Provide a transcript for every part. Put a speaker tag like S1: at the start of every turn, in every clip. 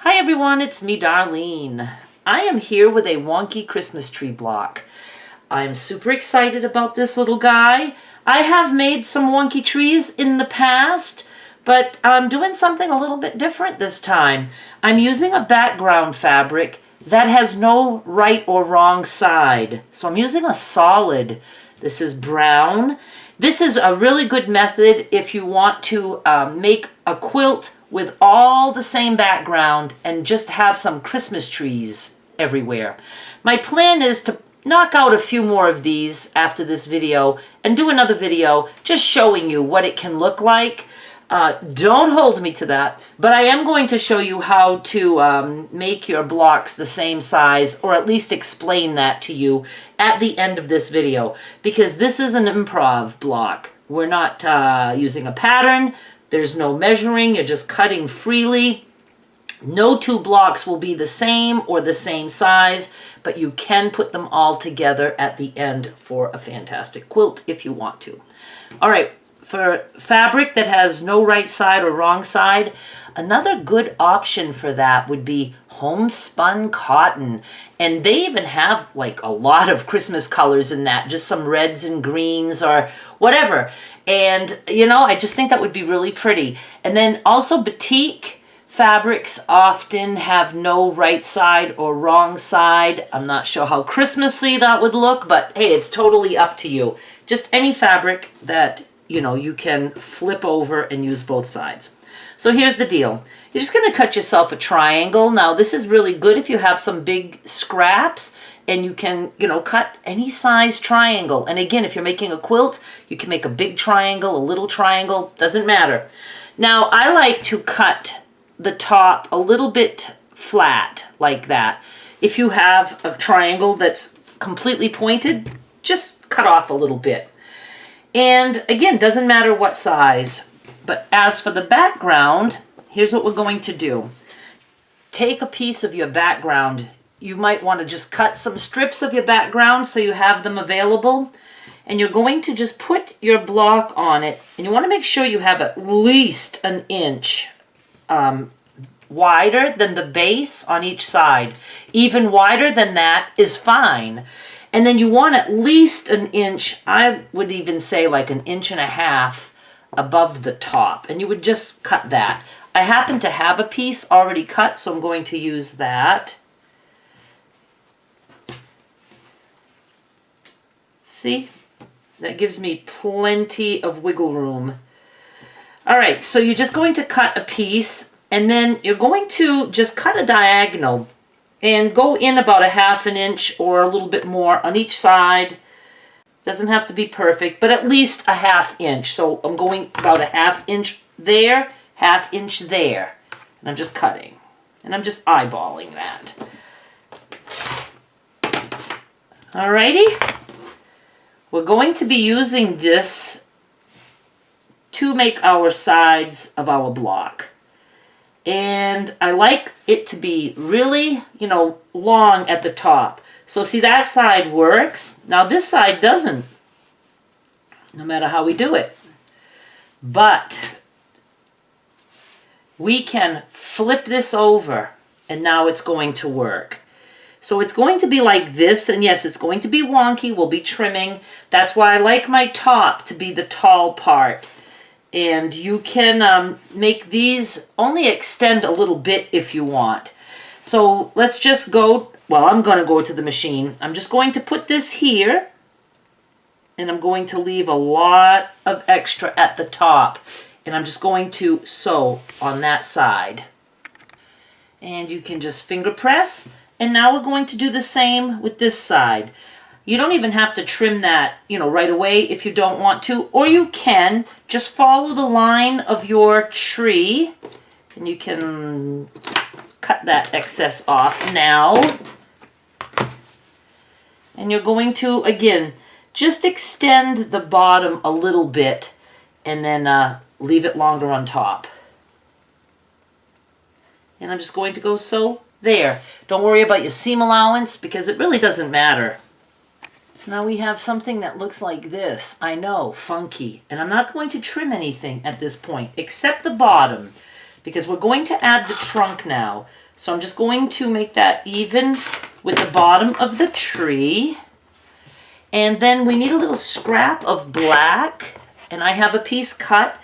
S1: Hi everyone, it's me, Darlene. I am here with a Wonky Christmas tree block. I'm super excited about this little guy. I have made some wonky trees in the past, but I'm doing something a little bit different this time. I'm using a background fabric that has no right or wrong side. So I'm using a solid. This is brown. This is a really good method if you want to make a quilt with all the same background and just have some Christmas trees everywhere. My plan is to knock out a few more of these after this video and do another video just showing you what it can look like. Don't hold me to that, but I am going to show you how to make your blocks the same size, or at least explain that to you at the end of this video, because this is an improv block. We're not using a pattern. There's no measuring. You're just cutting freely. No two blocks will be the same or the same size, but you can put them all together at the end for a fantastic quilt if you want to. All right. For fabric that has no right side or wrong side, another good option for that would be homespun cotton. And they even have like a lot of Christmas colors in that, just some reds and greens or whatever. And, you know, I just think that would be really pretty. And then also batik fabrics often have no right side or wrong side. I'm not sure how Christmassy that would look, but hey, it's totally up to you. Just any fabric that you can flip over and use both sides. So here's the deal. You're just going to cut yourself a triangle. Now this is really good if you have some big scraps and you can, cut any size triangle. And again, if you're making a quilt, you can make a big triangle, a little triangle, doesn't matter. Now I like to cut the top a little bit flat like that. If you have a triangle that's completely pointed, just cut off a little bit. And again, doesn't matter what size. But as for the background, here's what we're going to do. Take a piece of your background. You might want to just cut some strips of your background so you have them available. And you're going to just put your block on it. And you want to make sure you have at least an inch wider than the base on each side. Even wider than that is fine. And then you want at least an inch, I would even say like an inch and a half above the top. And you would just cut that. I happen to have a piece already cut, so I'm going to use that. See? That gives me plenty of wiggle room. All right, so you're just going to cut a piece, and then you're going to just cut a diagonal and go in about a ½ inch or a little bit more on each side. Doesn't have to be perfect, but at least a ½ inch. So I'm going about a ½ inch there, ½ inch there. And I'm just cutting. And I'm just eyeballing that. Alrighty. We're going to be using this to make our sides of our block. And I like it to be really, long at the top. So see, that side works. Now this side doesn't, no matter how we do it. But we can flip this over and now it's going to work. So it's going to be like this, and yes, it's going to be wonky. We'll be trimming. That's why I like my top to be the tall part. And you can make these only extend a little bit if you want. So let's just go, well, I'm going to go to the machine. I'm just going to put this here. And I'm going to leave a lot of extra at the top. And I'm just going to sew on that side. And you can just finger press. And now we're going to do the same with this side. You don't even have to trim that, right away if you don't want to. Or you can just follow the line of your tree. And you can cut that excess off now. And you're going to, again, just extend the bottom a little bit. And then leave it longer on top. And I'm just going to go sew there. Don't worry about your seam allowance because it really doesn't matter. Now we have something that looks like this. I know, funky. And I'm not going to trim anything at this point except the bottom because we're going to add the trunk now. So I'm just going to make that even with the bottom of the tree. And then we need a little scrap of black, and I have a piece cut.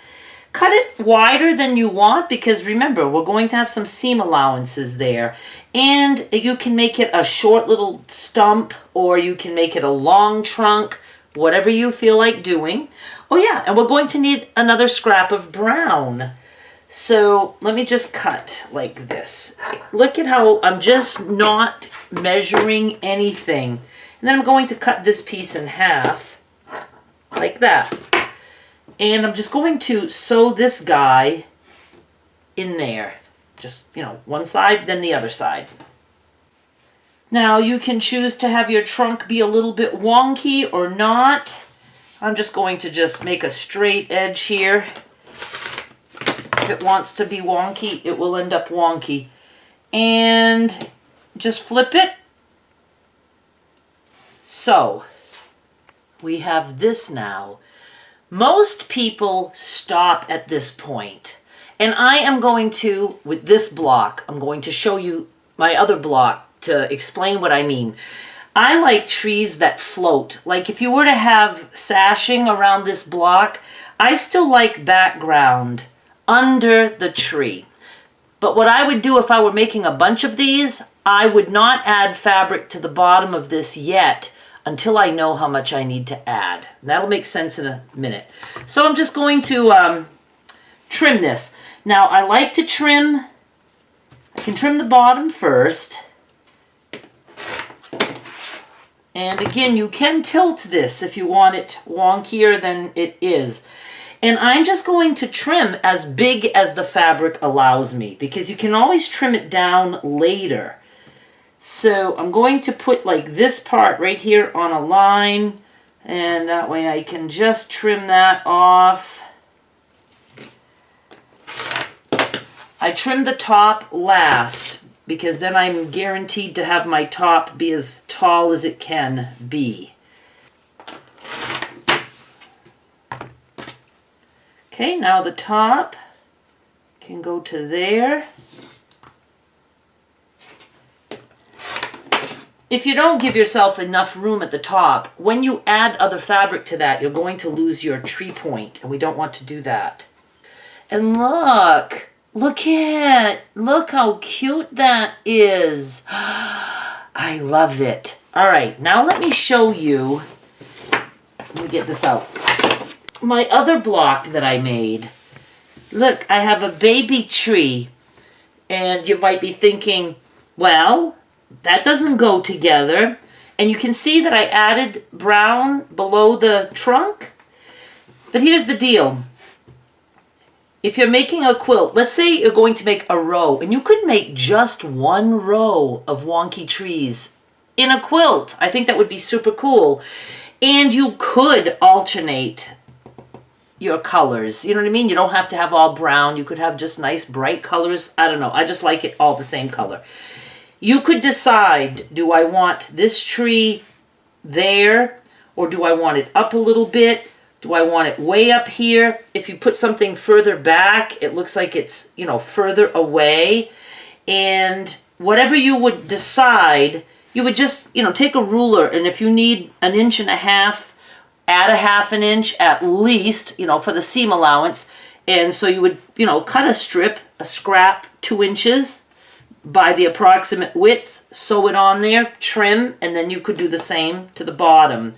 S1: Cut it wider than you want, because remember, we're going to have some seam allowances there. And you can make it a short little stump, or you can make it a long trunk, whatever you feel like doing. Oh yeah, and we're going to need another scrap of brown. So let me just cut like this. Look at how I'm just not measuring anything. And then I'm going to cut this piece in half like that. And I'm just going to sew this guy in there. Just, you know, one side, then the other side. Now you can choose to have your trunk be a little bit wonky or not. I'm just going to just make a straight edge here. If it wants to be wonky, it will end up wonky. And just flip it. So, we have this now. Most people stop at this point. And I am going to, with this block, I'm going to show you my other block to explain what I mean. I like trees that float. Like if you were to have sashing around this block, I still like background under the tree. But what I would do if I were making a bunch of these, I would not add fabric to the bottom of this yet until I know how much I need to add. That'll make sense in a minute. So I'm just going to trim this. Now I like to trim, I can trim the bottom first. And again, you can tilt this if you want it wonkier than it is. And I'm just going to trim as big as the fabric allows me, because you can always trim it down later. So I'm going to put like this part right here on a line, and that way I can just trim that off. I trim the top last, because then I'm guaranteed to have my top be as tall as it can be. Okay, now the top can go to there. If you don't give yourself enough room at the top, when you add other fabric to that, you're going to lose your tree point, and we don't want to do that. And look how cute that is. I love it. All right, now let me show you, let me get this out, my other block that I made. Look, I have a baby tree, and you might be thinking, well, that doesn't go together. And you can see that I added brown below the trunk. But here's the deal. If you're making a quilt, let's say you're going to make a row, and you could make just one row of wonky trees in a quilt. I think that would be super cool. And you could alternate your colors. You know what I mean? You don't have to have all brown. You could have just nice bright colors. I don't know. I just like it all the same color. You could decide, do I want this tree there, or do I want it up a little bit? Do I want it way up here? If you put something further back, it looks like it's, you know, further away. And whatever you would decide, you would just, you know, take a ruler, and if you need 1.5 inches, add 1/2 inch at least, you know, for the seam allowance. And so you would, you know, cut a strip, a scrap 2 inches by the approximate width, sew it on there, trim, and then you could do the same to the bottom.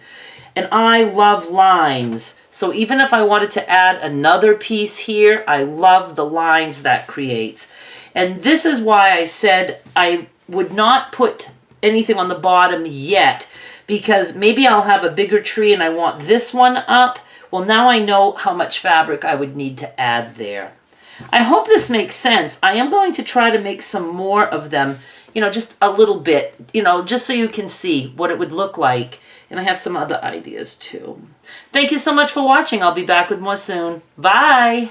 S1: And I love lines. So even if I wanted to add another piece here, I love the lines that creates. And this is why I said I would not put anything on the bottom yet, because maybe I'll have a bigger tree and I want this one up. Well, now I know how much fabric I would need to add there. I hope this makes sense. I am going to try to make some more of them, you know, just a little bit, you know, just so you can see what it would look like. And I have some other ideas too. Thank you so much for watching. I'll be back with more soon. Bye.